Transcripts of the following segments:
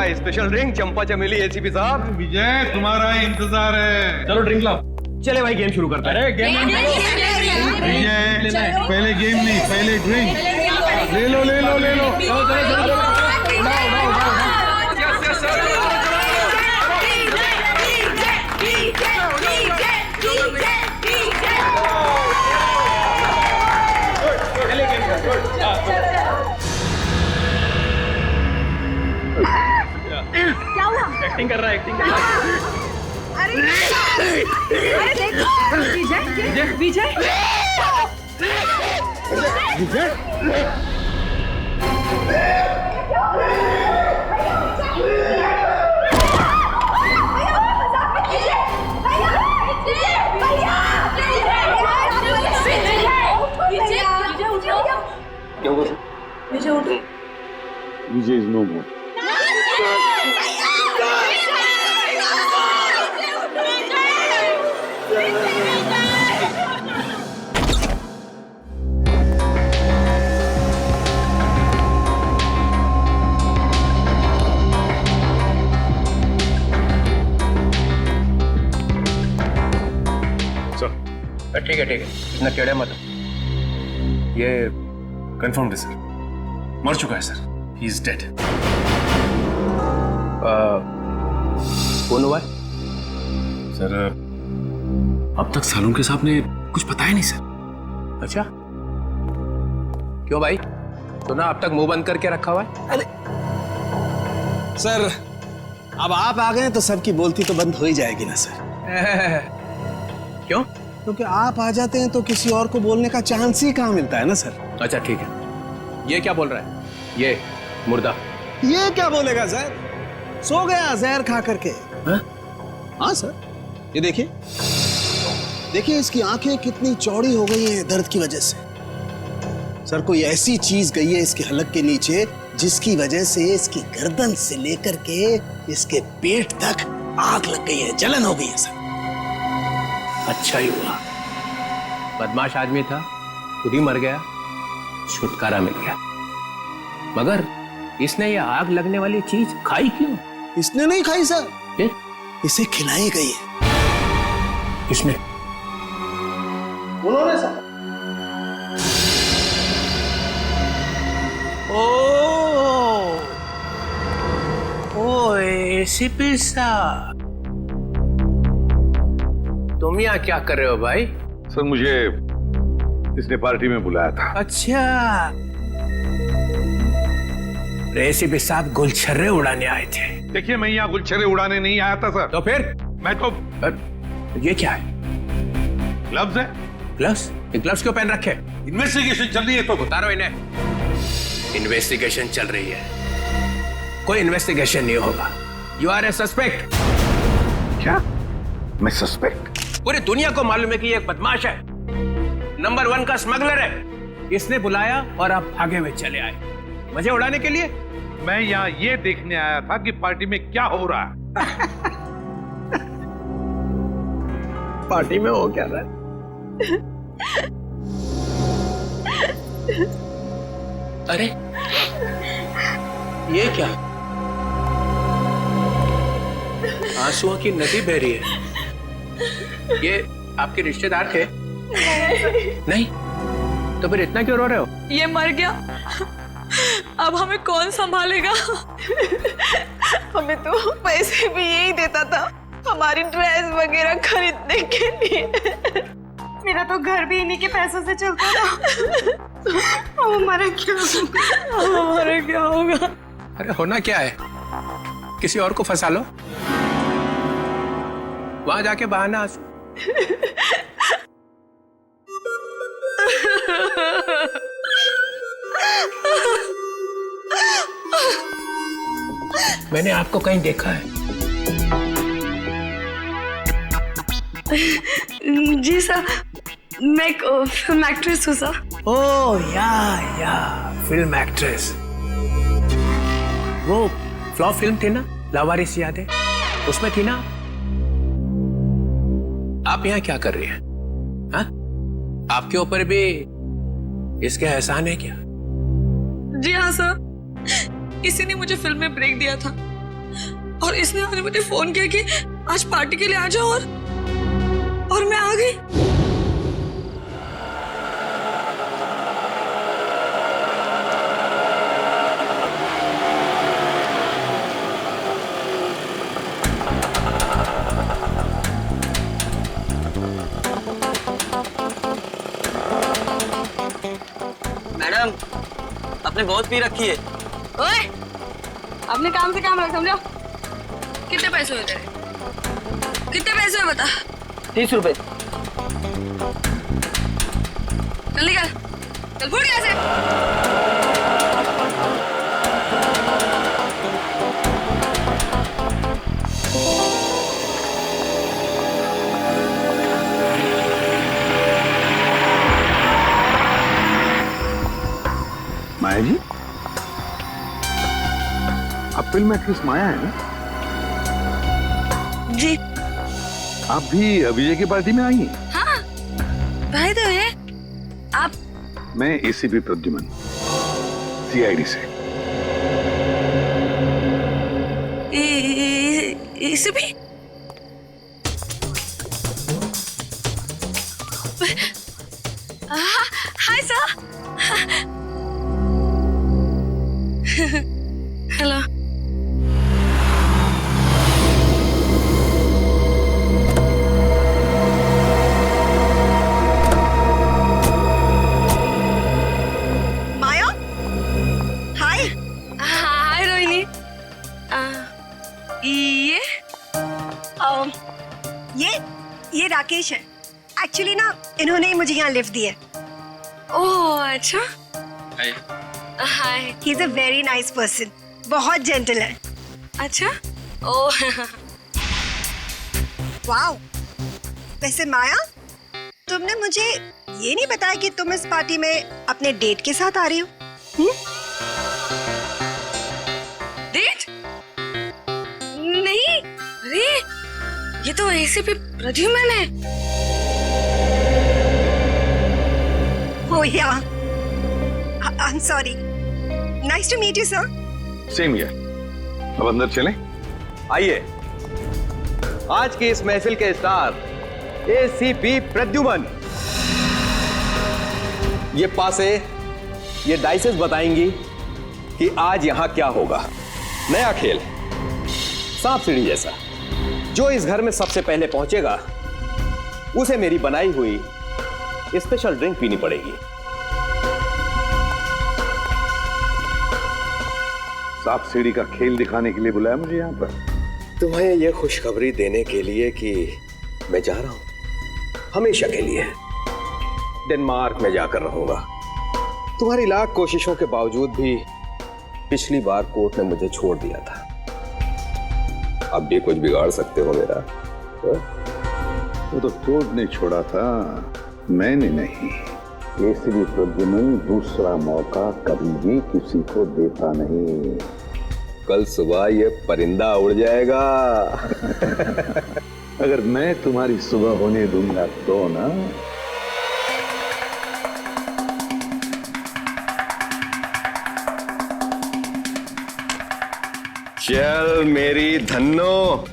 का special drink चंपा चमेली ACP साहब। विजय तुम्हारा इंतजार है। चलो ड्रिंक लाओ। चले भाई गेम शुरू करते हैं। अरे गेम विजय पहले गेम नहीं, पहले ड्रिंक। ले लो ले लो ले लो। क्या हुआ? एक्टिंग कर रहा है, एक्टिंग कर रहा है। अरे देखो विजय विजय विजय क्या हुआ? विजय उठो। विजय इज नो मोर। ठीक है इतना टेढ़े मत। ये कंफर्म्ड है सर, मर चुका है सर, ही इज डेड। कौन हुआ है? सर अब तक सालुंके साहब ने कुछ बताया नहीं सर। अच्छा क्यों भाई? तो ना अब तक मुंह बंद करके रखा हुआ है। सर अब आप आ गए तो सबकी बोलती तो बंद हो ही जाएगी ना सर। क्यों? क्योंकि आप आ जाते हैं तो किसी और को बोलने का चांस ही कहाँ मिलता है ना सर। अच्छा ठीक है, ये क्या बोल रहा है? ये मुर्दा ये क्या बोलेगा सर? सो गया जहर खा करके। हाँ सर, ये देखिए देखिए इसकी आंखें कितनी चौड़ी हो गई हैं दर्द की वजह से। सर कोई ऐसी चीज गई है इसके हलक के नीचे जिसकी वजह से इसकी गर्दन से लेकर के इसके पेट तक आग लग गई है, जलन हो गई है सर। अच्छा ही हुआ, बदमाश आदमी था, खुद ही मर गया, छुटकारा मिल गया। मगर इसने ये आग लगने वाली चीज खाई क्यों? इसने नहीं खाई सर, फिर? इसे खिलाई गई है। किसने? उन्होंने सर। ओ एसीपी साहब, तुम यहाँ क्या कर रहे हो भाई? सर मुझे इसने पार्टी में बुलाया था। अच्छा, एसीपी साहब गुलछर्रे उड़ाने आए थे। देखिए मैं यहाँ गुलछर्रे उड़ाने नहीं आया था सर। तो फिर? मैं तो ये क्या है? ग्लव्स है। ग्लव्स? ये ग्लव्स क्यों पहन रखे? इन्वेस्टिगेशन चल रही है तो उतारो इन्हें। इन्वेस्टिगेशन चल रही है, कोई इन्वेस्टिगेशन नहीं होगा। You are a suspect. क्या? मैं सस्पेक्ट? पूरी दुनिया को मालूम है कि ये एक बदमाश है, नंबर 1 का स्मगलर है। इसने बुलाया और आप भागे हुए चले आए मजे उड़ाने के लिए। मैं यहाँ ये देखने आया था कि पार्टी में क्या हो रहा है। पार्टी में हो क्या रहा है? अरे ये क्या? आंसुओं की नदी बह रही है। ये आपके रिश्तेदार थे? नहीं? तो फिर इतना क्यों रो रहे हो? ये मर गया, अब हमें कौन संभालेगा? हमें तो पैसे भी यही देता था हमारी ड्रेस वगैरह खरीदने के लिए। मेरा तो घर भी इन्हीं के पैसों से चलता था। अब हमारा क्या होगा? हमारा क्या होगा? अरे होना क्या है, किसी और को फंसा लो, वहां जाके बहाना आंसू। मैंने आपको कहीं देखा है। जी सर, मैं एक फिल्म एक्ट्रेस हूँ सर। ओह या फिल्म एक्ट्रेस। वो फ्लॉप फिल्म थी ना, लावारिस याद है? उसमें थी ना आप यहाँ क्या कर रही हैं? हाँ? आपके ऊपर भी इसके एहसान है क्या? जी हाँ सर, किसी ने मुझे फिल्म में ब्रेक दिया था और इसने आज मुझे फोन किया कि आज पार्टी के लिए आ जाओ और मैं आ गई। मैडम, आपने बहुत पी रखी है। ओए, अपने काम से काम रख, समझो। कितने पैसे हुए तेरे? कितने पैसे हुए बता? 30 रुपए। चल निकल, चल फुट यहाँ से। माया जी, आप फिल्म एक्ट्रेस माया है ना? जी आप भी अभिजय की पार्टी में आई हैं? हाँ, भाई तो है आप। मैं एसीपी प्रद्युमन, सीआईडी से। इसे भी हाय सर। हेलो। माया, हाय। हाय रोहिणी। ये राकेश है। एक्चुअली ना इन्होंने ही मुझे यहाँ लिफ्ट दी है। ओह अच्छा। Hi. He is a very nice person, बहुत जेंटल है। अच्छा। Oh wow. वैसे माया, तुमने मुझे ये नहीं बताया कि तुम इस पार्टी में अपने डेट के साथ आ रही हो। डेट? नहीं, अरे ये तो एसीपी प्रद्युमन है। Oh yeah, I am sorry. Nice to meet you sir. Same here. अब अंदर चलें? आइए, आज की इस महफिल के स्टार एसीपी प्रद्युमन। ये पासे, ये डाइसेस बताएंगी कि आज यहां क्या होगा। नया खेल, सांप सीढ़ी जैसा। जो इस घर में सबसे पहले पहुंचेगा उसे मेरी बनाई हुई स्पेशल ड्रिंक पीनी पड़ेगी। सांप सीढ़ी का खेल दिखाने के लिए बुलाया मुझे यहाँ पर? तुम्हें यह खुशखबरी देने के लिए कि मैं जा रहा हूं हमेशा के लिए। डेनमार्क में जाकर रहूंगा। तुम्हारी लाख कोशिशों के बावजूद भी पिछली बार कोर्ट ने मुझे छोड़ दिया था। अब भी कुछ बिगाड़ सकते हो मेरा? वो तो कोर्ट ने छोड़ा था, मैंने नहीं। एसीपी प्रद्युमन दूसरा मौका कभी भी किसी को देता नहीं। कल सुबह ये परिंदा उड़ जाएगा। अगर मैं तुम्हारी सुबह होने दूंगा तो ना। चल मेरी Dhanno.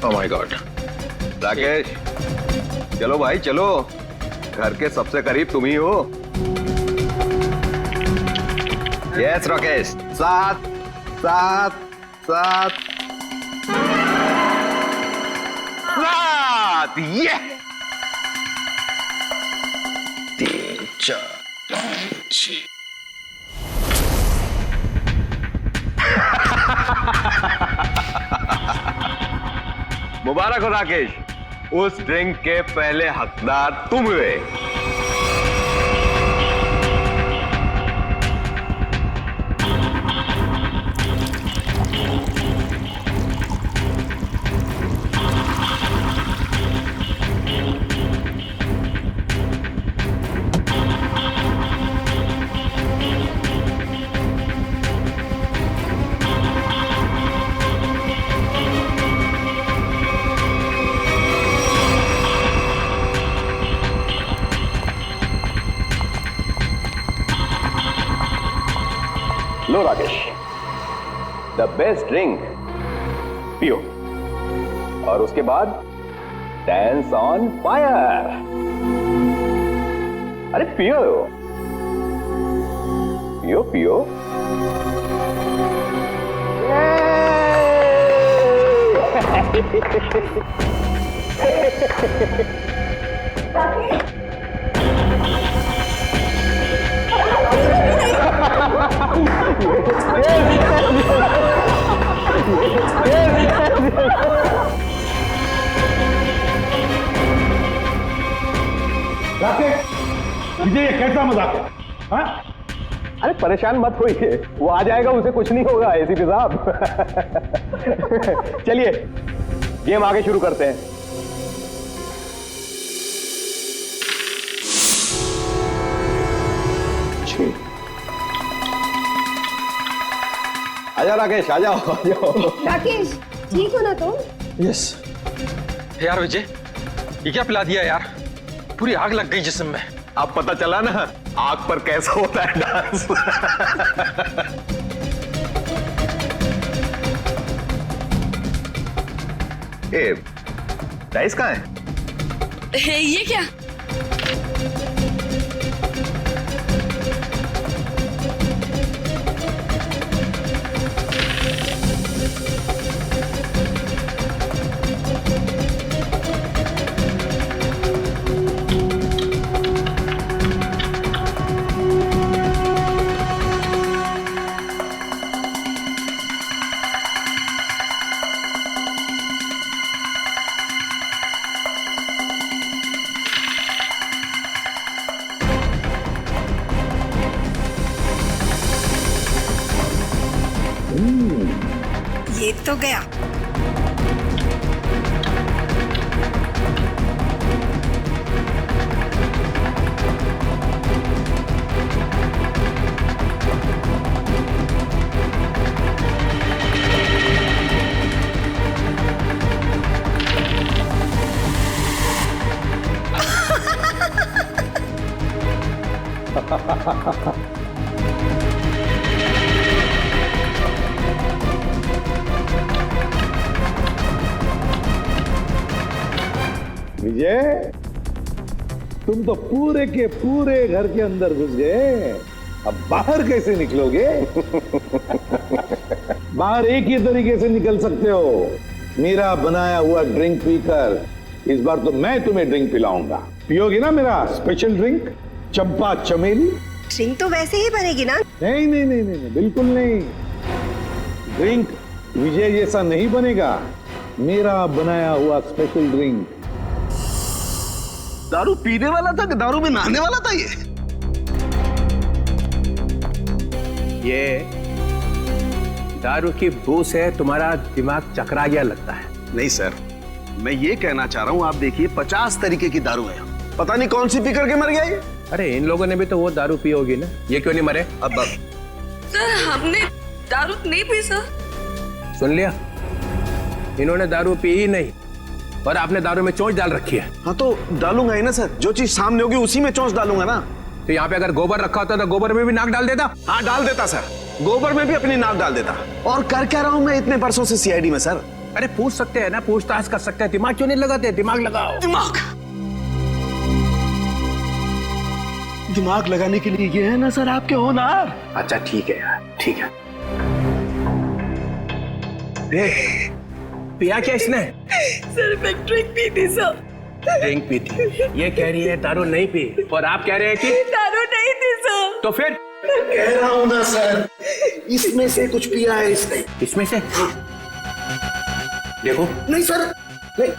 Oh my God. Rakesh, चलो भाई चलो, घर के सबसे करीब तुम ही हो। यस राकेश, सात सात सात सात। ये 3 4 5 6। मुबारक हो राकेश, उस ड्रिंक के पहले हकदार तुम हुए। लो राकेश, द बेस्ट ड्रिंक पियो और उसके बाद डांस ऑन फायर। अरे पियो पियो पियो। मुझे ये कैसा मजाक है? हाँ? अरे परेशान मत होइए, वो आ जाएगा, उसे कुछ नहीं होगा एसीपी साहब। चलिए गेम आगे शुरू करते हैं। आजा राकेश, आ जाओ आ जाओ। राकेश, ठीक हो ना तुम? यस। यार विजय, ये क्या पिला दिया यार? पूरी आग लग गई जिस्म में। अब पता चला ना आग पर कैसा होता है डांस। ए, राइस कहाँ है? ये क्या? ये तो गया। विजय, तुम तो पूरे के पूरे घर के अंदर घुस गए, अब बाहर कैसे निकलोगे? बाहर एक ही तरीके से निकल सकते हो, मेरा बनाया हुआ ड्रिंक पीकर। इस बार तो मैं तुम्हें ड्रिंक पिलाऊंगा, पियोगी ना मेरा स्पेशल ड्रिंक चंपा चमेली? ड्रिंक तो वैसे ही बनेगी ना? नहीं नहीं नहीं नहीं, नहीं बिल्कुल नहीं। ड्रिंक विजय जैसा नहीं बनेगा, मेरा बनाया हुआ स्पेशल ड्रिंक। दारू पीने वाला था कि दारू में नहाने वाला था ये दारू की बू से तुम्हारा दिमाग चकरा गया लगता है। नहीं सर, मैं ये कहना चाह रहा हूँ, आप देखिए 50 तरीके की दारू है, पता नहीं कौन सी पी करके मर गया ये। अरे इन लोगों ने भी तो वो दारू पी होगी ना, ये क्यों नहीं मरे? अब सर हमने दारू नहीं पी सर। सुन लिया, इन्होंने दारू पी ही नहीं और आपने दारू में चोंच डाल रखी है। हाँ तो डालूंगा ही ना सर, जो चीज सामने होगी उसी में चोंच डालूंगा ना। तो यहाँ पे अगर गोबर रखा होता तो गोबर में भी नाक डाल देता। हाँ डाल देता सर, गोबर में भी अपनी नाक डाल देता। और कर क्या रहा हूँ मैं इतने वर्षों से सीआईडी में सर? अरे पूछ सकते हैं ना, पूछताछ कर सकते हैं, दिमाग क्यों नहीं लगाते? दिमाग लगाओ। दिमाग लगाने के लिए ये है ना सर आपके होनहार। अच्छा ठीक है यार, ठीक है। पिया क्या इसने? सर मैं ड्रिंक पी थी सर। ड्रिंक पी थी, ये कह रही है दारू नहीं पी, और आप कह रहे हैं कि दारू नहीं थी सर। तो फिर कह रहा हूँ ना सर, इसमें से कुछ पिया है इसने। इसमें से देखो। नहीं सर, नहीं।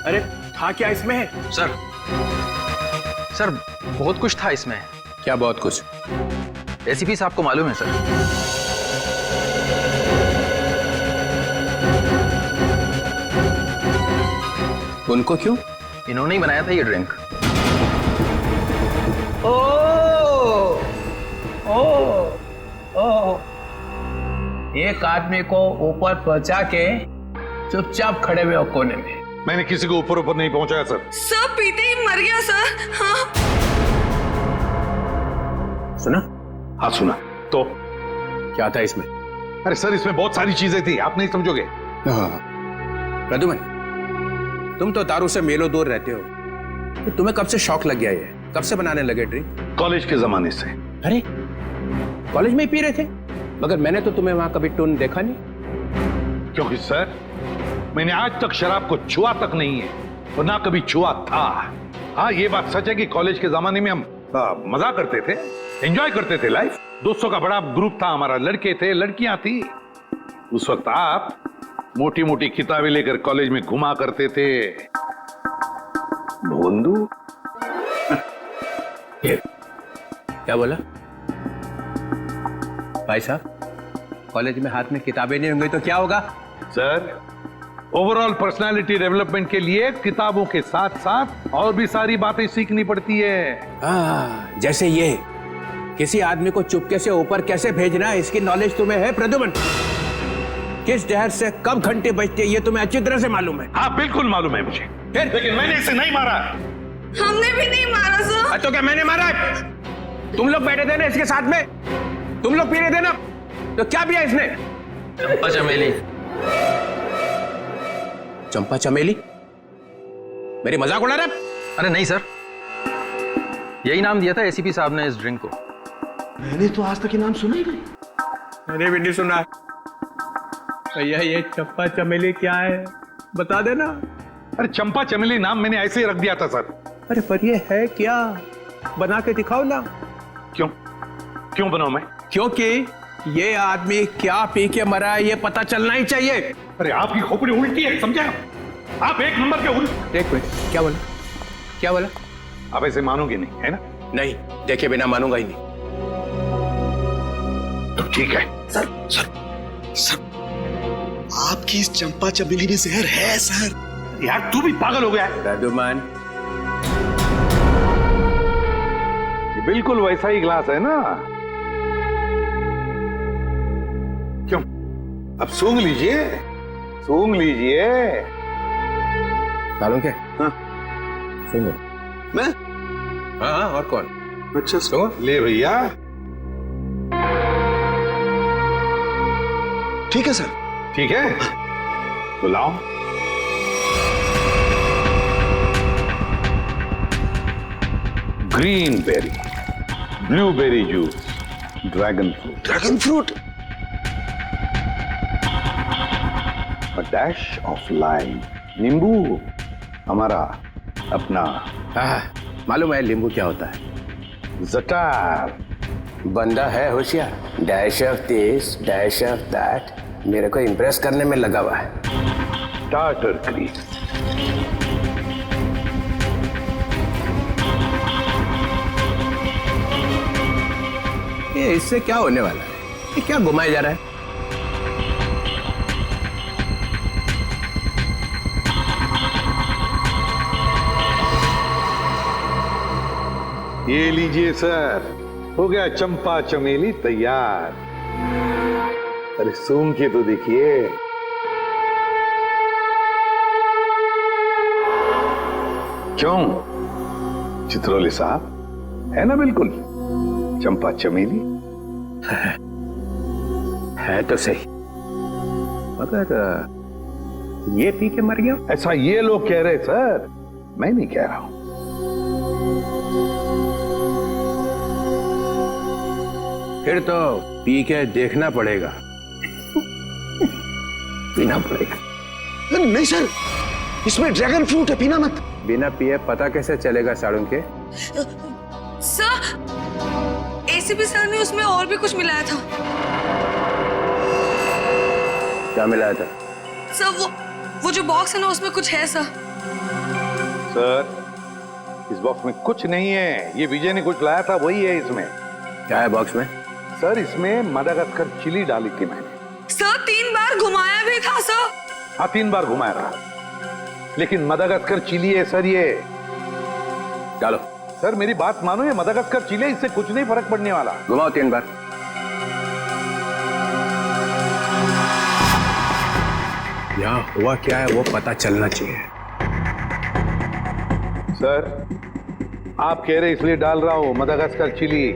अरे था क्या इसमें? सर बहुत कुछ था इसमें। क्या बहुत कुछ? एसीपी साहब को मालूम है सर। उनको क्यों? इन्होंने ही बनाया था ये ड्रिंक। एक आदमी को ऊपर पहुंचा के चुपचाप खड़े हुए कोने में। मैंने किसी को ऊपर ऊपर नहीं पहुंचाया सर। सब पीते ही मर गया सर। हाँ सुना? हाँ सुना। तो क्या था इसमें? अरे सर, इसमें बहुत सारी चीजें थी, आप नहीं समझोगे। प्रद्युमन, तुम तो दारू से मेलो दूर रहते हो, तो तुम्हें कब से शौक लग गया ये? कब से बनाने लगे ड्रिंक? कॉलेज के जमाने से। अरे कॉलेज में ही पी रहे थे? मगर मैंने तो तुम्हें वहां कभी टून देखा नहीं। क्योंकि सर, मैंने आज तक शराब को छुआ तक नहीं है और ना कभी छुआ था। हाँ, ये बात सच है कि कॉलेज के जमाने में हम मजा करते थे, एंजॉय करते थे लाइफ। दोस्तों का बड़ा ग्रुप था हमारा, लड़के थे, लड़कियां थी। उस वक्त आप मोटी मोटी किताबें लेकर कॉलेज में घुमा करते थे। भोंदू क्या बोला भाई साहब? कॉलेज में हाथ में किताबें नहीं होंगी तो क्या होगा? सर, ओवरऑल पर्सनालिटी डेवलपमेंट के लिए किताबों के साथ साथ और भी सारी बातें सीखनी पड़ती है। जैसे ये किसी आदमी को चुपके से ऊपर कैसे भेजना है, इसकी नॉलेज तुम्हें है प्रद्युमन? किस जहर से कब घंटे बजते ये तुम्हें अच्छी तरह से मालूम है। हाँ, बिल्कुल मालूम है मुझे, लेकिन मैंने इसे नहीं मारा। हमने भी नहीं मारा सर। तो क्या मैंने मारा है? तुम लोग बैठे थे ना इसके साथ में, तुम लोग पी रहे थे ना, तो क्या पिया इसने? चंपा चमेली। चंपा चमेली? मेरी मजाक उड़ा रहा है? अरे नहीं सर, यही नाम दिया था एसीपी साहब ने इस ड्रिंक को। मैंने तो आज तक ये नाम सुना ही नहीं। मैंने भी नहीं सुना। भैया ये चंपा चमेली क्या है, बता देना। अरे चंपा चमेली नाम मैंने ऐसे ही रख दिया था सर। अरे पर ये है क्या, बना के दिखाओ ना। क्यों क्यों बनाऊं मैं? क्योंकि ये आदमी क्या पी के मरा है ये पता चलना ही चाहिए। अरे आपकी खोपड़ी उल्टी है, समझे आप? एक नंबर के उल्ट। एक मिनट, क्या बोला? क्या बोला? आप ऐसे मानोगे नहीं, है ना? नहीं, देखे बिना मानूंगा ही नहीं। तो ठीक है। सर सर सर, आपकी इस चंपा चमेली में जहर है सर। यार तू भी पागल हो गया है। प्रद्युमन, ये बिल्कुल वैसा ही ग्लास है ना? क्यों? अब सूंघ लीजिए, सूंघ लीजिए। मालूम क्या? हाँ। सुनो। मैं? हाँ, और कौन? अच्छा सुनो। ले भैया। ठीक है सर। ठीक है, तो लाओ। Green berry, blueberry juice, dragon fruit, dragon fruit, a dash of lime, नींबू, हमारा अपना मालूम है नींबू क्या होता है? जटार। बंदा है होशियार, dash of this dash of that, मेरे को इम्प्रेस करने में लगा हुआ है। टार्टर क्रीम, ये इससे क्या होने वाला है? ये क्या घुमाया जा रहा है? ये लीजिए सर, हो गया चंपा चमेली तैयार। अरे सूंघ के तो देखिए। क्यों चित्रोले साहब, है ना बिल्कुल चंपा चमेली? है तो सही, मगर ये पी के मर गया। ऐसा ये लोग कह रहे सर, मैं नहीं कह रहा हूं। फिर तो पी के देखना पड़ेगा। पीना पड़ेगा। नहीं सर, इसमें ड्रैगन फ्रूट है, पीना मत। बिना पिए पता कैसे चलेगा साड़ू के? सर, एसीपी सर ने उसमें और भी कुछ मिलाया था। क्या मिलाया था? सर वो जो बॉक्स है ना, उसमें कुछ है सर। सर, इस बॉक्स में कुछ नहीं है, ये विजय ने कुछ लाया था वही है इसमें। क्या है बॉक्स में? सर, इसमें मदागास्कर चिली डाली थी मैंने। सर 3 बार घुमाया भी था सर। हाँ, 3 बार घुमाया रहा, लेकिन मदागास्कर चिली है सर ये। डालो। सर मेरी बात मानो, ये मदागास्कर चिली है, इससे कुछ नहीं फर्क पड़ने वाला। घुमाओ 3 बार। यहाँ हुआ क्या है वो पता चलना चाहिए। सर, आप कह रहे इसलिए डाल रहा हूं मदागास्कर चिली,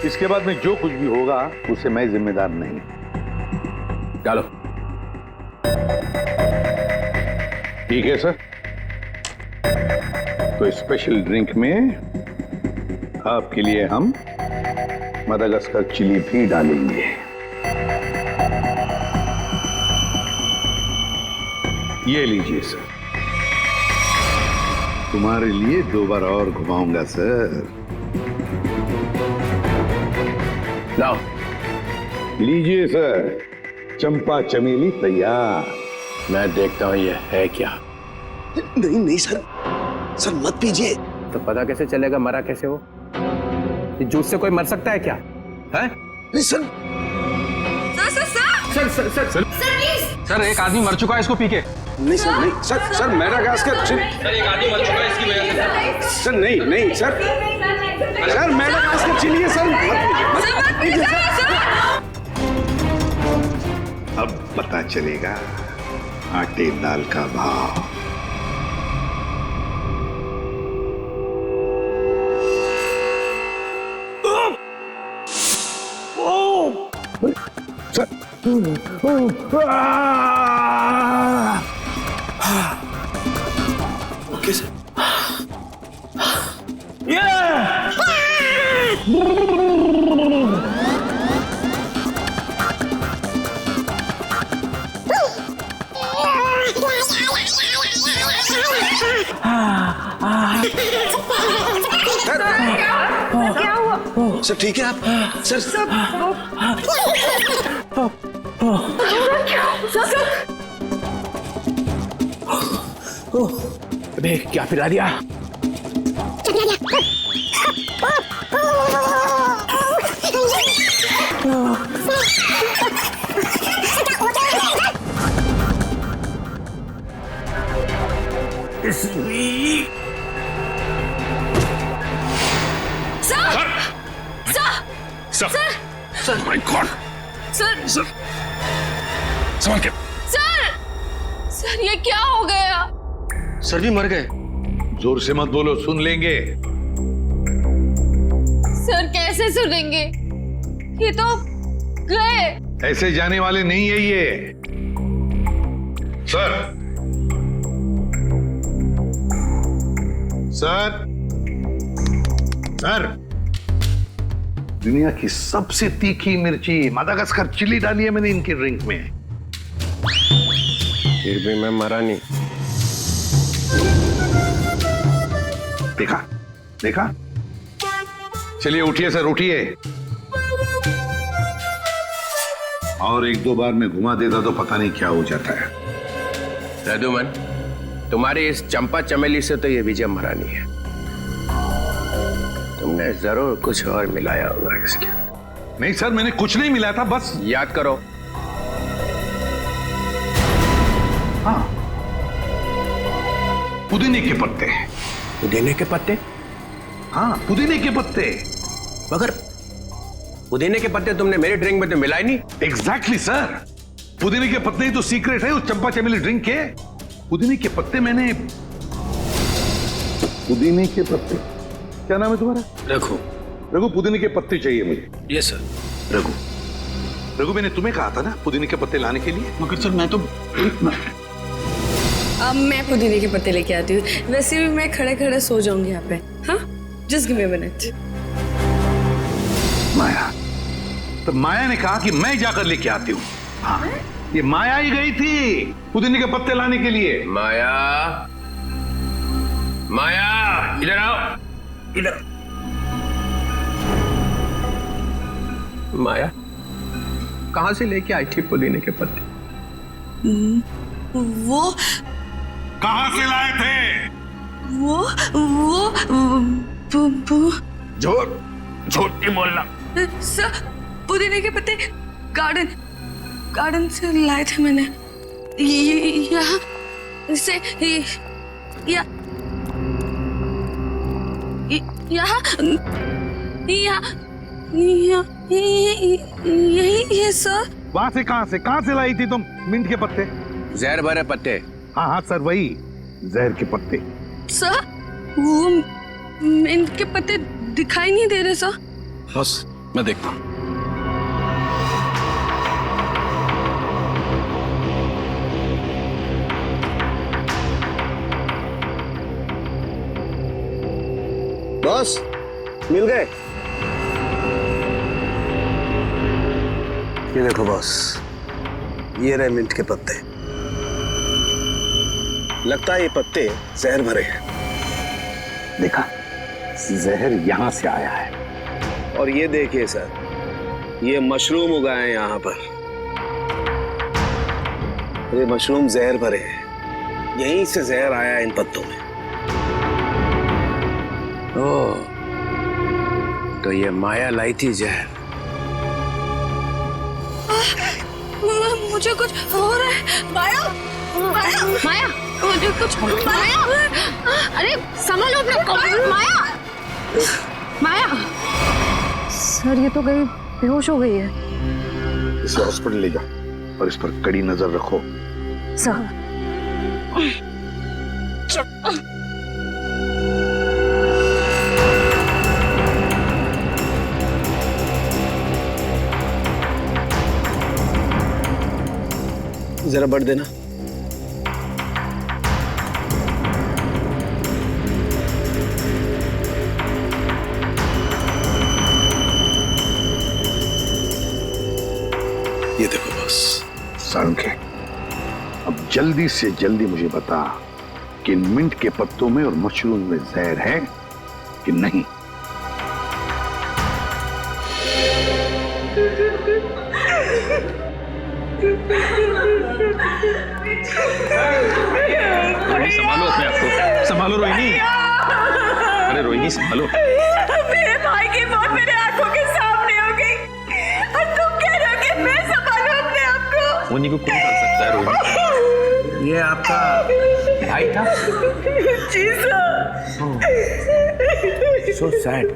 इसके बाद में जो कुछ भी होगा उसे मैं जिम्मेदार नहीं। डालो। ठीक है सर। तो स्पेशल ड्रिंक में आपके लिए हम मदागास्कर चिली भी डालेंगे। ये लीजिए सर। तुम्हारे लिए 2 बार और घुमाऊंगा सर। लाओ। लीजिए सर, चंपा चमेली तैयार। मैं देखता हूं ये है क्या। नहीं नहीं सर, सर मत पीजिए। तो पता कैसे चलेगा मरा कैसे हो? ये जूस से कोई मर सकता है क्या? है? नहीं सर। सर सर एक आदमी मर चुका है इसको पी के। नहीं सर, नहीं सर, सर मेडागास्कर सर एक आदमी मर चुका है इसकी वजह से। सर नहीं नहीं सर, सर मेडागास्कर चिली है सर। मत पीजिए सर। अब पता चलेगा आटे दाल का भाव। Okay sir. क्या हुआ? सर ठीक है आप? सर अबे क्या पिला दिया? My God. सर संभाल के। सर ये क्या हो गया? सर भी मर गए। जोर से मत बोलो, सुन लेंगे। सर कैसे सुनेंगे? ये तो गए। ऐसे जाने वाले नहीं है ये। सर, सर, सर, दुनिया की सबसे तीखी मिर्ची मदागास्कर चिली डाली है मैंने इनके ड्रिंक में। फिर भी मैं मरा नहीं। देखा देखा। चलिए उठिए सर, उठिए। और 1-2 बार मैं घुमा देता तो पता नहीं क्या हो जाता है। रघुमन, तुम्हारी इस चंपा चमेली से तो ये विजय मरा नहीं है। तुमने जरूर कुछ और मिलाया होगा इसके। नहीं सर, मैंने कुछ नहीं मिलाया था, बस याद करो। हाँ, पुदीने के पत्ते। पुदीने के पत्ते? हाँ, पुदीने के पत्ते। मगर पुदीने के पत्ते तुमने मेरे ड्रिंक में तो मिलाए नहीं। एग्जैक्टली सर, पुदीने के पत्ते ही तो सीक्रेट है उस चंपा चमेली ड्रिंक के। पुदीने के पत्ते मैंने, पुदीने के पत्ते, क्या नाम है तुम्हारा? रघु। रघु, पुदीने के पत्ते चाहिए मुझे। Yes sir. रघु, रघु मैंने तुम्हें कहा था ना पुदीने के पत्ते लाने के लिए। मगर सर मैं तो अब मैं पुदीने के पत्ते लेके आती हूँ। वैसे भी मैं खड़े खड़े सो जाऊंगी यहाँ पे। हाँ, just give me a minute. Maya, तो माया ने कहा कि मैं जाकर लेके आती हूँ। हाँ, ये माया ही गई थी पुदीने के पत्ते लाने के लिए। माया, माया इधर आओ, इधर। माया कहां से लेके आई थी पुदीने के पत्ते? वो कहां से लाए थे? वो झूठ नहीं बोलना। सर, पुदीने के पत्ते गार्डन से लाए थे मैंने। यहाँ से यही है सर। वहां से कहां से लाई थी तुम मिंट के पत्ते? जहर भरे पत्ते। हाँ हाँ सर, वही जहर के पत्ते। सर, वो मिंट के पत्ते दिखाई नहीं दे रहे सर। बस मैं देखता हूं। बॉस, मिल गए? ये देखो बॉस, ये रहे मिंट के पत्ते। लगता है ये पत्ते जहर भरे हैं। देखा, जहर यहां से आया है। और ये देखिए सर, ये मशरूम उगाए हैं यहाँ पर। ये मशरूम जहर भरे हैं, यहीं से जहर आया है इन पत्तों में। ओ, तो ये माया लाई थी जहर। मुझे कुछ हो रहा है। माया, माया, माया, मुझे कुछ माया, अरे संभालो अपना को। माया, माया, सर ये तो गई, बेहोश हो गई है। इसे हॉस्पिटल ले जाओ और इस पर कड़ी नजर रखो। सर जरा बढ़ देना। ये देखो बॉस। सालुंखे, अब जल्दी से जल्दी मुझे बता कि इन मिंट के पत्तों में और मशरूम में जहर है कि नहीं। संभालो अपने आप को, संभालो रोहिणी। अरे रोहिणी संभालो। मेरे भाई की मौत मेरे आंखों के सामने हो गई और तुम कह रहे हो कि मैं संभालूं अपने आप को। रोहिणी को कौन कर सकता है रोहिणी? ये आपका भाई था? जी sir. So sad,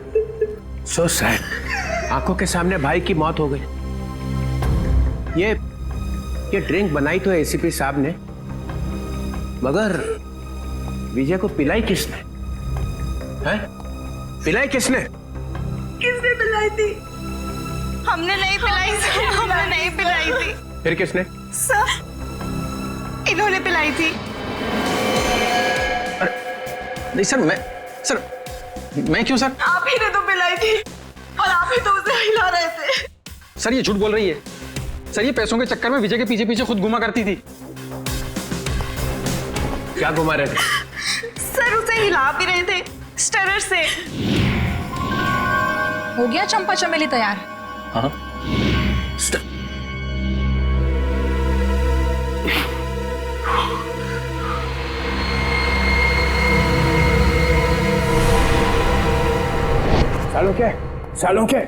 so sad. आंखों के सामने भाई की मौत हो गई। ये ड्रिंक बनाई तो एसीपी साहब ने, मगर विजय को पिलाई किसने? हैं? पिलाई किसने? किसने पिलाई थी? हमने नहीं पिलाई सर, हमने नहीं पिलाई थी। फिर किसने? सर, इन्होंने पिलाई थी। नहीं सर, मैं क्यों सर? आप ही ने तो पिलाई थी और आप ही तो उसे हिला रहे थे। सर ये झूठ बोल रही है। सर ये पैसों के चक्कर में विजय के पीछे पीछे खुद घुमा करती थी। क्या घुमा रहे थे? सर उसे हिला भी रहे थे स्टरर से। हो गया चंपा चमेली तैयार? हाँ। सालुंखे, सालुंखे।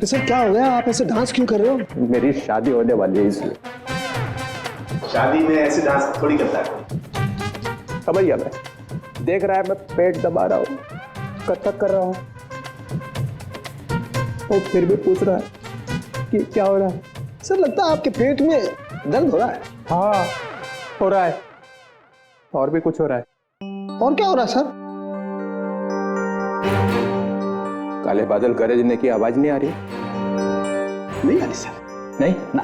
सर क्या हो गया? आप ऐसे डांस क्यों कर रहे हो? मेरी शादी होने वाली है इसलिए। शादी में ऐसे डांस थोड़ी करता है। समझ गया मैं। देख रहा है मैं पेट दबा रहा हूँ, कथक कर रहा हूँ, और फिर भी पूछ रहा है कि क्या हो रहा है। सर लगता है आपके पेट में दर्द हो रहा है। हाँ हो रहा है, और भी कुछ हो रहा है। और क्या हो रहा है सर? काले बादल गरजने की आवाज नहीं आ रही? नहीं आ रही सर। नहीं ना।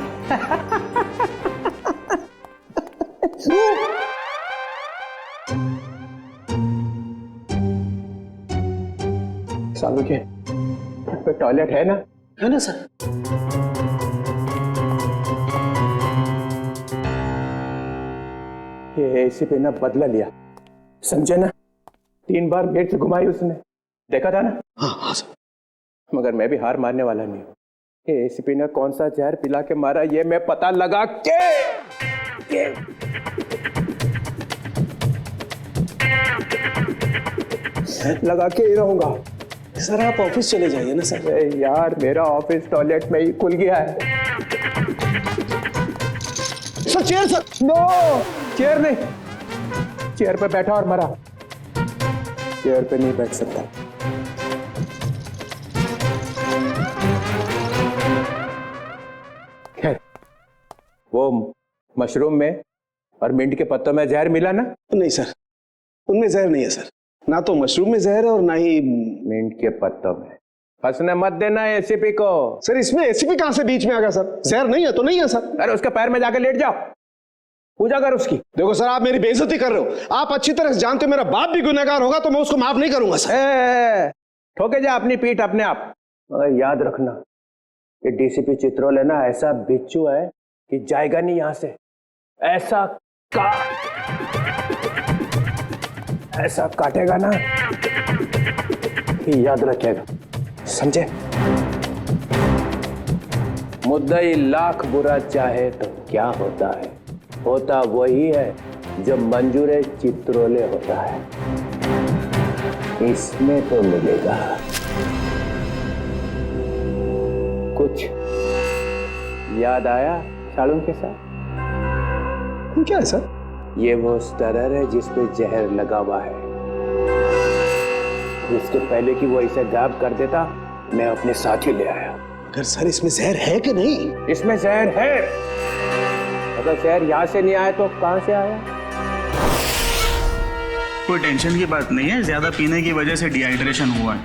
सालू के टॉयलेट है ना? है ना सर। ये एसीपी ने बदला लिया, समझे ना? 3 बार गेट से घुमाई उसने, देखा था ना? हाँ सर। मगर मैं भी हार मानने वाला नहीं हूँ। ये एसीपी ने कौन सा जहर पिला के मारा ये मैं पता लगा के ही रहूंगा। सर आप ऑफिस चले जाइए ना सर। यार मेरा ऑफिस टॉयलेट में ही खुल गया है। Sir chair sir. No, chair नहीं। चेयर पे बैठा और मरा, चेयर पे नहीं बैठ सकता। खैर वो मशरूम में और मिंट के पत्तों में जहर मिला ना? नहीं सर, उनमें जहर नहीं है सर। ना तो मशरूम में जहर है और ना ही मिंट के पत्तों में। फंसने मत देना एसीपी को। सर इसमें एसीपी कहां से बीच में आ गया सर? जहर नहीं है तो नहीं है सर। अरे उसके पैर में जाकर लेट जाओ, पूजा कर उसकी। देखो सर, आप मेरी बेइज्जती कर रहे हो। आप अच्छी तरह से जानते हो मेरा बाप भी गुनहगार होगा तो मैं उसको माफ नहीं करूंगा सर। ठोके जा अपनी पीठ अपने आप। मगर याद रखना, ये डीसीपी चित्रोले ना ऐसा बिच्छू है कि जाएगा नहीं यहां से। ऐसा काटेगा ना कि याद रखेगा, समझे? मुद्दई लाख बुरा चाहे तो क्या होता है, होता वही है जो मंजूर चित्रोले होता है। इसमें तो मिलेगा कुछ। याद आया साड़ू के साथ? क्या है सर? ये वो स्टरर है जिसपे जहर लगा हुआ है। इसके पहले कि वो इसे गायब कर देता, मैं अपने साथ ही ले आया। अगर सर इसमें जहर है कि नहीं? इसमें जहर है। अगर जहर यहाँ से नहीं आया तो कहाँ से आया? कोई टेंशन की बात नहीं है, ज्यादा पीने की वजह से डिहाइड्रेशन हुआ है।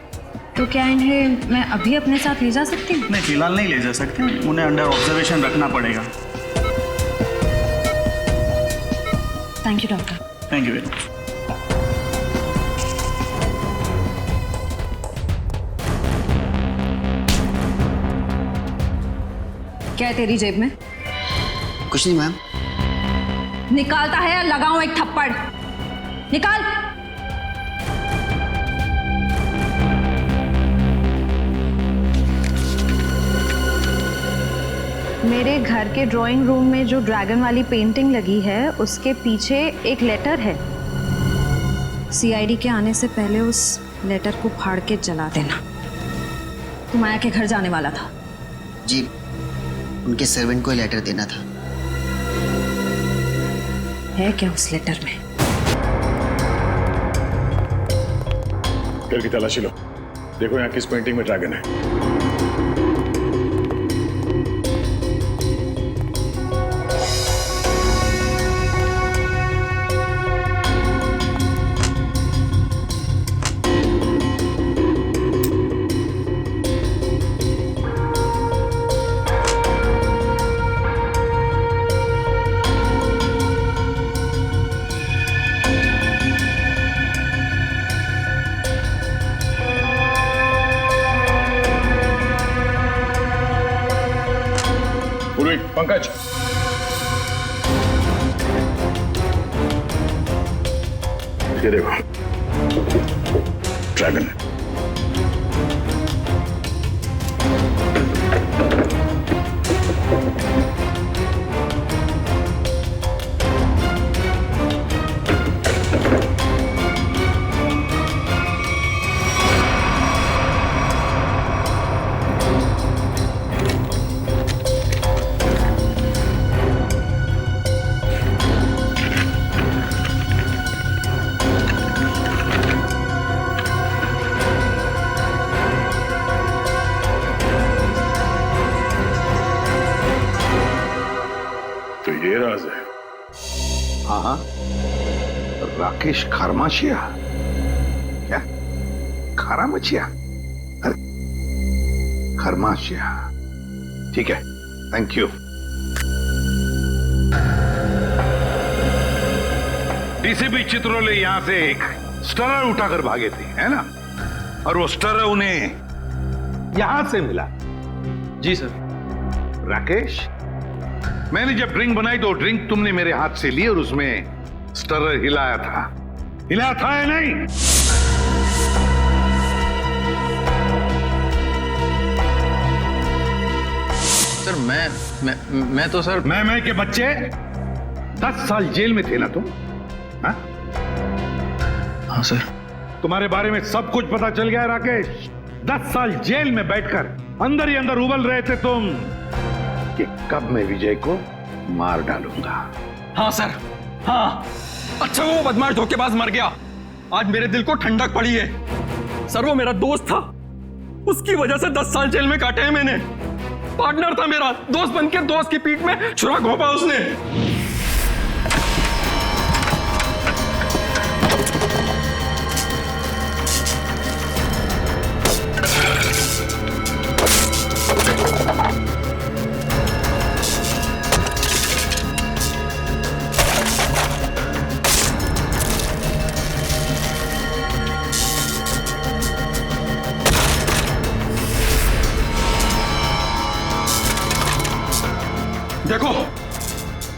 तो क्या इन्हें मैं अभी अपने साथ ले जा सकती हूँ? नहीं, फिलहाल नहीं ले जा सकते, उन्हें अंडर ऑब्जर्वेशन रखना पड़ेगा। Thank you doctor. Thank you very much. क्या है तेरी जेब में? कुछ नहीं मैम। निकालता है या लगाऊं एक थप्पड़? निकाल। मेरे घर के ड्राइंग रूम में जो ड्रैगन वाली पेंटिंग लगी है उसके पीछे एक लेटर है। सीआईडी के आने से पहले उस लेटर को फाड़ के जला देना। तू माया के घर जाने वाला था? जी, उनके सर्वेंट को लेटर देना था। है क्या उस लेटर में? घर की तलाशी लो, देखो यहाँ किस पेंटिंग में ड्रैगन है। पंकज, ये देखो ड्रैगन। हाँ हाँ, राकेश खरमाशिया? क्या खरामचिया? अरे खरमाशिया, ठीक है, थैंक यू। डीसीपी चित्रोले यहां से एक स्टरर उठाकर भागे थे, है ना? और वो स्टरर उन्हें यहां से मिला। जी सर। राकेश, मैंने जब ड्रिंक बनाई तो ड्रिंक तुमने मेरे हाथ से ली और उसमें स्टरर हिलाया था या नहीं? सर मैं तो सर मैं के बच्चे 10 साल जेल में थे ना तुम? हाँ सर। तुम्हारे बारे में सब कुछ पता चल गया है राकेश। 10 साल जेल में बैठकर अंदर ही अंदर उबल रहे थे तुम कि कब मैं विजय को मार डालूंगा। हाँ सर, हाँ। अच्छा वो बदमाश धोखेबाज मर गया, आज मेरे दिल को ठंडक पड़ी है। सर वो मेरा दोस्त था, उसकी वजह से 10 साल जेल में काटे हैं मैंने। पार्टनर था मेरा, दोस्त बनकर दोस्त की पीठ में छुरा घोंपा उसने।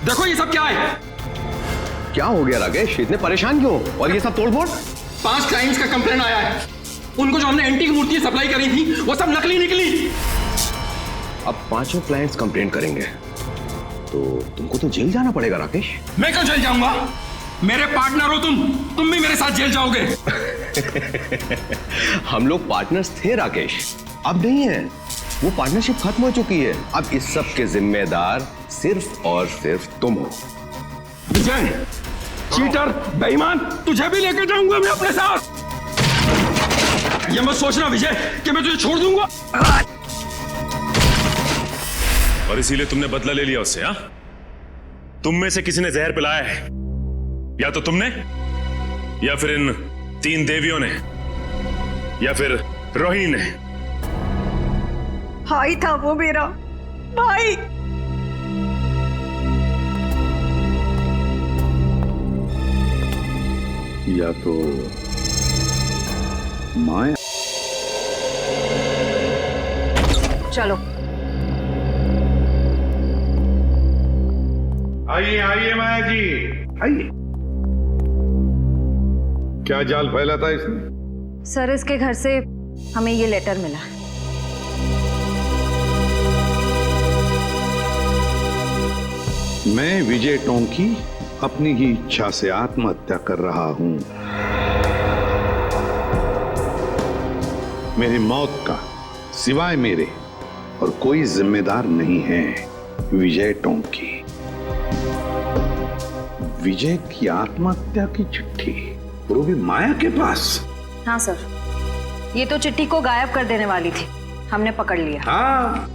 देखो ये सब क्या है। क्या हो गया राकेश, इतने परेशान क्यों? और ये सब तोड़फोड़? 5 क्लाइंट्स का कंप्लेंट आया है। उनको जो हमने एंटीक मूर्ति सप्लाई करी थी वो सब नकली निकली। अब 5 क्लाइंट्स कंप्लेंट करेंगे तो तुमको तो जेल जाना पड़ेगा राकेश। मैं क्यों जेल जाऊंगा? मेरे पार्टनर हो तुम भी मेरे साथ जेल जाओगे। हम लोग पार्टनर्स थे राकेश, अब नहीं है। वो पार्टनरशिप खत्म हो चुकी है। अब इस सब के जिम्मेदार सिर्फ और सिर्फ तुम हो। विजय, चीटर, बेईमान, तुझे भी लेकर जाऊंगा मैं अपने साथ। ये मत सोचना विजय कि मैं तुझे छोड़ दूंगा। और इसीलिए तुमने बदला ले लिया उससे? हाँ, तुम में से किसी ने जहर पिलाया है, या तो तुमने, या फिर इन 3 देवियों ने, या फिर रोहिणी ने। भाई था वो मेरा भाई। या तो माया। चलो आइए आइए माया जी, आइए। क्या जाल फैला था इसने? सर, इसके घर से हमें ये लेटर मिला। मैं विजय टोंकी अपनी ही इच्छा से आत्महत्या कर रहा हूं। मेरी मौत का सिवाय मेरे और कोई जिम्मेदार नहीं है। विजय टोंकी। विजय की आत्महत्या की चिट्ठी और वो भी माया के पास। हाँ सर, ये तो चिट्ठी को गायब कर देने वाली थी, हमने पकड़ लिया। हाँ,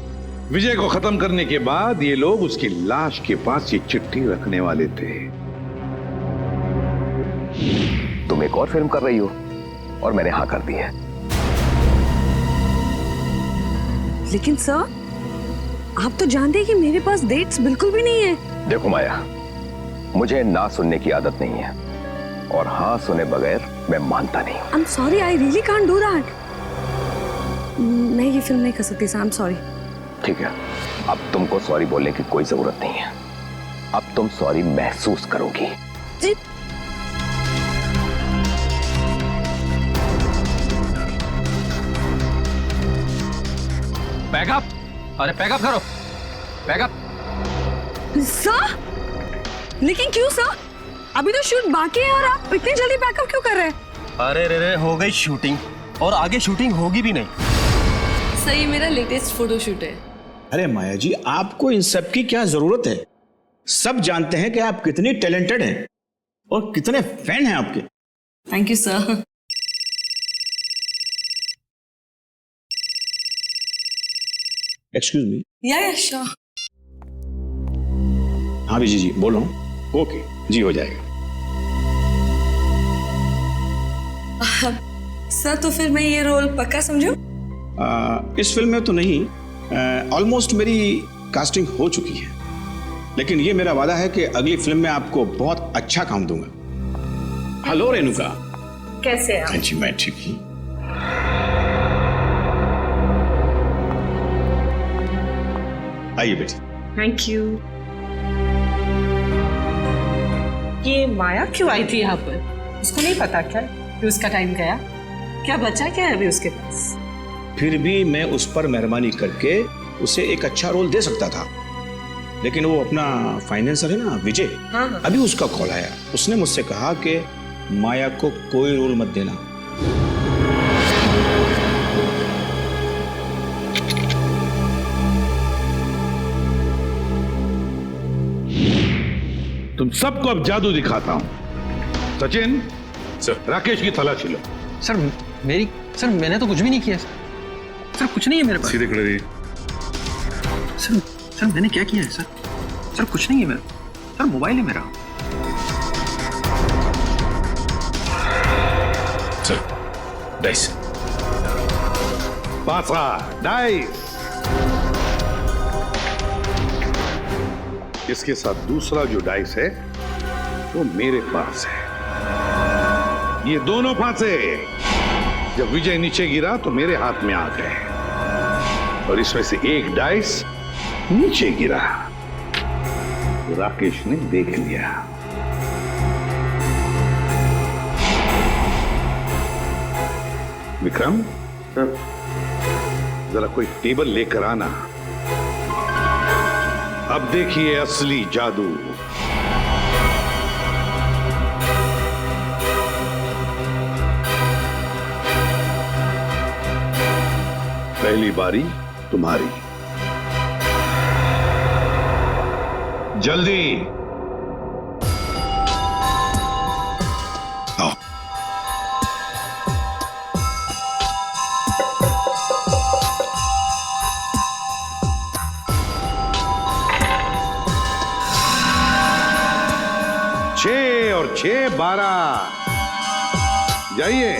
विजय को खत्म करने के बाद ये लोग उसकी लाश के पास ये चिट्ठी रखने वाले थे। तुम एक और फिल्म कर रही हो और मैंने हाँ कर दी है। लेकिन सर, आप तो जानते हैं कि मेरे पास डेट्स बिल्कुल भी नहीं है। देखो माया, मुझे ना सुनने की आदत नहीं है और हाँ सुने बगैर मैं मानता नहीं। I'm sorry, I really can't do that. मैं ये फिल्म नहीं कर सकती सर, I'm sorry. ठीक है, अब तुमको सॉरी बोलने की कोई जरूरत नहीं है। अब तुम सॉरी महसूस करोगी। जी। पैकअप, अरे पैकअप करो, पैकअप। सर, लेकिन क्यों सर? अभी तो शूट बाकी है और आप इतनी जल्दी पैकअप क्यों कर रहे हैं? अरे रे हो गई शूटिंग और आगे शूटिंग होगी भी नहीं। सही, मेरा लेटेस्ट फोटोशूट है। अरे माया जी, आपको इन सब की क्या जरूरत है? सब जानते हैं कि आप कितनी टैलेंटेड हैं और कितने फैन हैं आपके। Thank you sir. Excuse me. या श्योर। हाँ विजय जी, बोल रहा हूँ। ओके जी, हो जाएगा। सर, तो फिर मैं ये रोल पक्का समझूं? इस फिल्म में तो नहीं, ऑलमोस्ट मेरी कास्टिंग हो चुकी है, लेकिन ये मेरा वादा है कि अगली फिल्म में आपको बहुत अच्छा काम दूंगा। हेलो रेणुका, कैसे आप? हाँ जी, मैं ठीक हूँ। आइए बेटी। Thank you. ये माया क्यों आई थी यहाँ पर? उसको नहीं पता क्या कि उसका टाइम गया? क्या बचा क्या है अभी उसके पास? फिर भी मैं उस पर मेहरबानी करके उसे एक अच्छा रोल दे सकता था, लेकिन वो अपना फाइनेंसर है ना विजय, अभी उसका कॉल आया। उसने मुझसे कहा कि माया को कोई रोल मत देना। तुम सबको अब जादू दिखाता हूं। सचिन, सर, राकेश की तलाशी लो। सर मैंने तो कुछ भी नहीं किया सर, कुछ नहीं है मेरे पास। सीधे खड़े रहिए। सर मैंने क्या किया है सर, कुछ नहीं है मेरा। सर मोबाइल है मेरा। Sir, dice. पासा, डाइस। इसके साथ दूसरा जो डाइस है वो मेरे पास है। ये दोनों फांसे जब विजय नीचे गिरा तो मेरे हाथ में आ गए और इसमें से एक डाइस नीचे गिरा। तो राकेश ने देख लिया। विक्रम, जरा कोई टेबल लेकर आना। अब देखिए असली जादू। पहली बारी तुम्हारी। जल्दी आओ। छह और 6 12। जाइए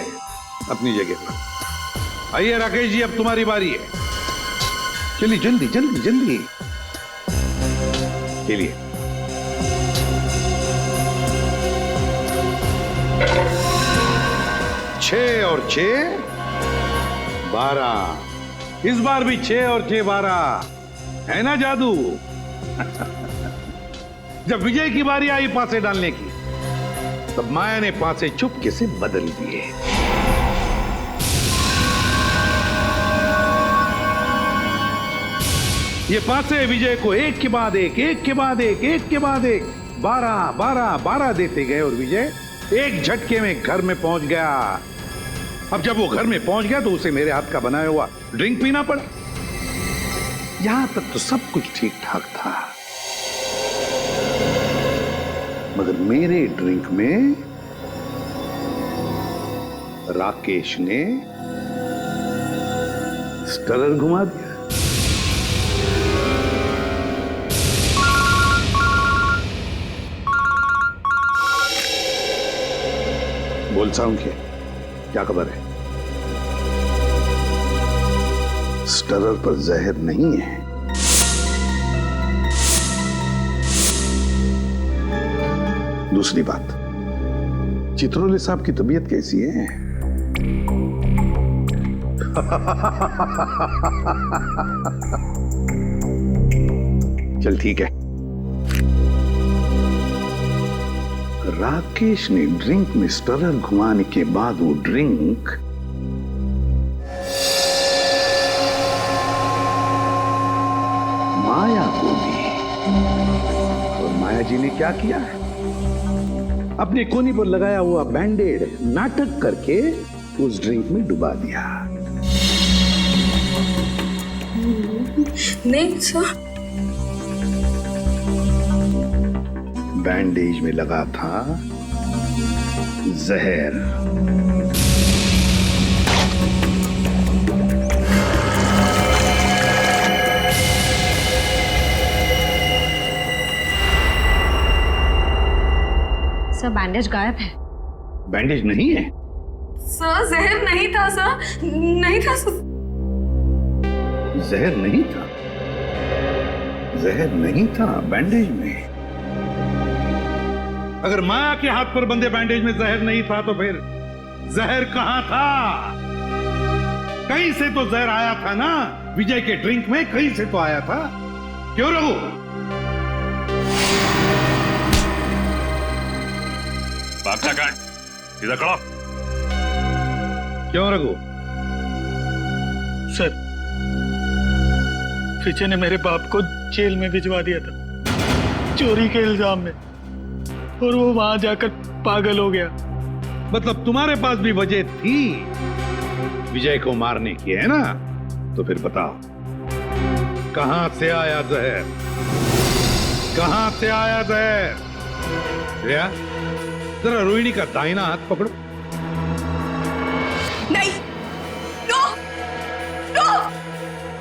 अपनी जगह पर। आइए राकेश जी, अब तुम्हारी बारी है। चलिए जल्दी जल्दी जल्दी चलिए। छह और 6 12। इस बार भी 6 और 6 12 है ना जादू? जब विजय की बारी आई पासे डालने की, तब माया ने पासे चुपके से बदल दिए। ये पासे विजय को एक के बाद एक, एक के बाद एक, एक के बाद एक 12 12 12 देते गए और विजय एक झटके में घर में पहुंच गया। अब जब वो घर में पहुंच गया तो उसे मेरे हाथ का बनाया हुआ ड्रिंक पीना पड़ा। यहां तक तो सब कुछ ठीक ठाक था, मगर मेरे ड्रिंक में राकेश ने स्टरर घुमा दिया। बोल साउंड क्या खबर है? स्टरर पर जहर नहीं है। दूसरी बात, चित्रोले साहब की तबीयत कैसी है? चल ठीक है। राकेश ने ड्रिंक में स्टरर घुमाने के बाद वो ड्रिंक माया को दी। और माया जी ने क्या किया? अपने कोनी पर लगाया हुआ बैंडेड नाटक करके उस ड्रिंक में डुबा दिया। नहीं सर, बैंडेज में लगा था जहर। सर बैंडेज गायब है। बैंडेज नहीं है? सर जहर नहीं था सर, नहीं था सर। जहर नहीं था? जहर नहीं था बैंडेज में। अगर माया के हाथ पर बंधे बैंडेज में जहर नहीं था तो फिर जहर कहां था? कहीं से तो जहर आया था ना, विजय के ड्रिंक में कहीं से तो आया था। क्यों रघु? भागता काट, सीधा खड़ा। क्यों रघु? सर, विजय ने मेरे बाप को जेल में भिजवा दिया था चोरी के इल्जाम में, और वो वहां जाकर पागल हो गया। मतलब तुम्हारे पास भी वजह थी विजय को मारने की, है ना? तो फिर बताओ, कहां से आया जहर? कहां से आया जहर? श्रेया, जरा रोहिणी का दाहिना हाथ पकड़ो। नहीं, नो, नो,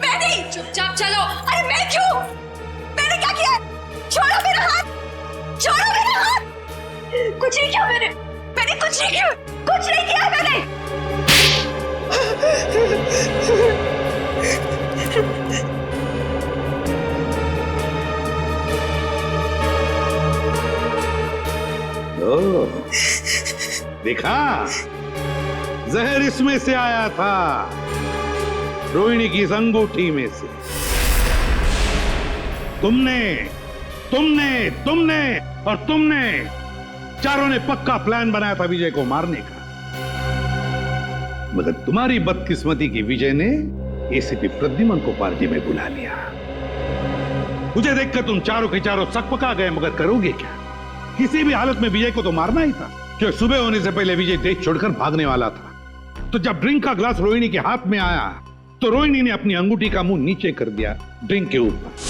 मैं नहीं। चुपचाप चलो। अरे मैं क्यों? मैंने क्या किया? छोड़ो मेरा हाथ, छोड़ो मेरा हाथ। कुछ नहीं किया मैंने कुछ नहीं किया, कुछ नहीं किया मैंने। ओ, देखा, जहर इसमें से आया था, रोहिणी की इस अंगूठी में से। तुमने तुमने और तुमने चारों ने पक्का प्लान बनाया था विजय को मारने का। मगर तुम्हारी बदकिस्मती की विजय ने एसीपी प्रद्युमन को पार्टी में बुला लिया। मुझे देखकर तुम चारों के चारों सकपका गए, मगर करोगे क्या? किसी भी हालत में विजय को तो मारना ही था, क्योंकि सुबह होने से पहले विजय देश छोड़कर भागने वाला था। तो जब ड्रिंक का ग्लास रोहिणी के हाथ में आया तो रोहिणी ने अपनी अंगूठी का मुंह नीचे कर दिया ड्रिंक के ऊपर।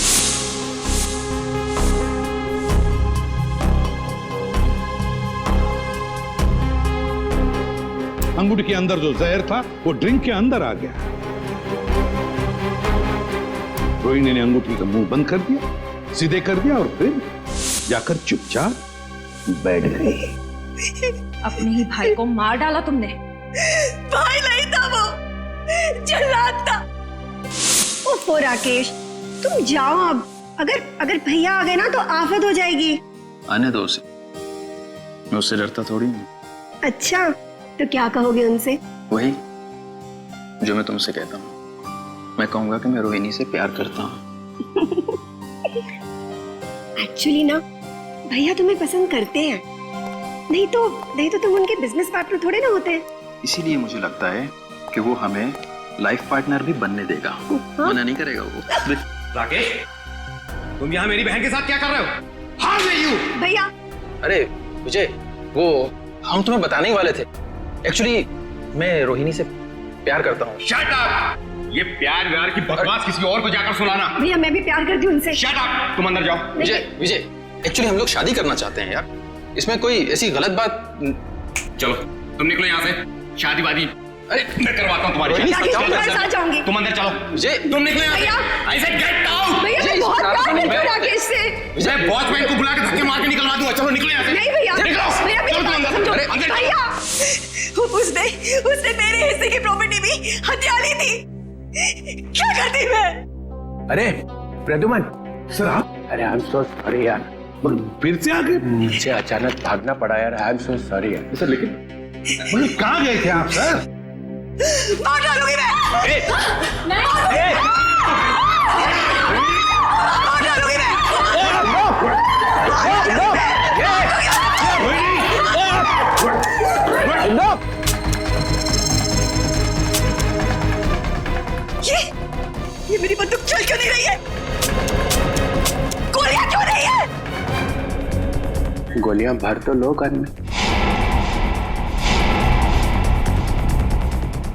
अंगूठी के अंदर जो जहर था वो ड्रिंक के अंदर आ गया। रोहिणी ने अंगूठी का मुंह बंद कर दिया, सीधे कर दिया और फिर जाकर चुपचाप बैठ गई। अपने ही भाई को मार डाला तुमने। भाई नहीं था वो, जल्लाद था। ओफो राकेश, तुम जाओ अब। अगर भैया आ गए ना तो आफत हो जाएगी। आने दो उसे, मैं उससे डरता थोड़ी हूँ। अच्छा, तो क्या कहोगे उनसे? वही जो मैं तुमसे कहता हूँ। मैं कहूंगा कि मैं रोहिणी से प्यार करता हूँ। एक्चुअली ना भैया तुम्हें पसंद करते हैं, नहीं तो तुम उनके बिजनेस पार्टनर थोड़े ना होते हैं। इसीलिए मुझे लगता है कि वो हमें लाइफ पार्टनर भी बनने देगा। मना नहीं करेगा वो। राकेश, तुम यहाँ मेरी बहन के साथ क्या कर रहे हो? How are you? भैया। अरे विजय, वो हम तुम्हें बताने ही वाले थे। एक्चुअली मैं रोहिणी से प्यार करता हूँ। Shut up! ये प्यार व्यार की बकवास किसी और को जाकर सुनाना। भैया मैं भी प्यार करती हूँ उनसे। Shut up! तुम अंदर जाओ। विजय, एक्चुअली हम लोग शादी करना चाहते हैं यार। इसमें कोई ऐसी गलत बात। चलो तुम निकलो यहाँ से। शादी वादी अरे मैं करवाता हूँ तुम्हारी। तुम्हारे साथ जाऊंगी। तुम अंदर चलो। विजय, तुम निकलो यहाँ से। भैया। I said get out! भैया मैं बहुत प्यार करती हूँ राकेश से। विजय, वॉचमैन को बुला के धक्के मार के निकलवा दूंगा। चलो निकलो यहाँ से। नहीं भैया, निकलो। भैया चलो तुम अंदर। अरे अंदर चलो। भैया उसने मेरे हिस्से की प्रॉपर्टी भी हथिया ली थी। क्या करती मैं? अरे प्रद्युमन सर, आप? अरे आई एम सो सॉरी यार, फिर से आ गए? मुझे अचानक भागना पड़ा यार। आई एम सो सॉरी यार। सर लेकिन कहाँ गए थे आप सर? मार डालूंगी मैं। मार डालूंगी मैं। ये मेरी बंदूक चल क्यों नहीं रही है? गोलियां क्यों नहीं है? गोलियां भर तो लो गन में।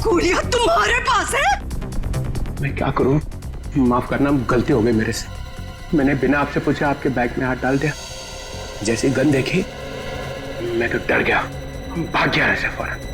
गोलियां तुम्हारे पास है? मैं क्या करूं? माफ करना, गलती हो गई मेरे से। मैंने बिना आपसे पूछे आपके बैग में हाथ डाल दिया। जैसे गन देखी मैं तो डर गया, भाग गया ऐसे फौरन।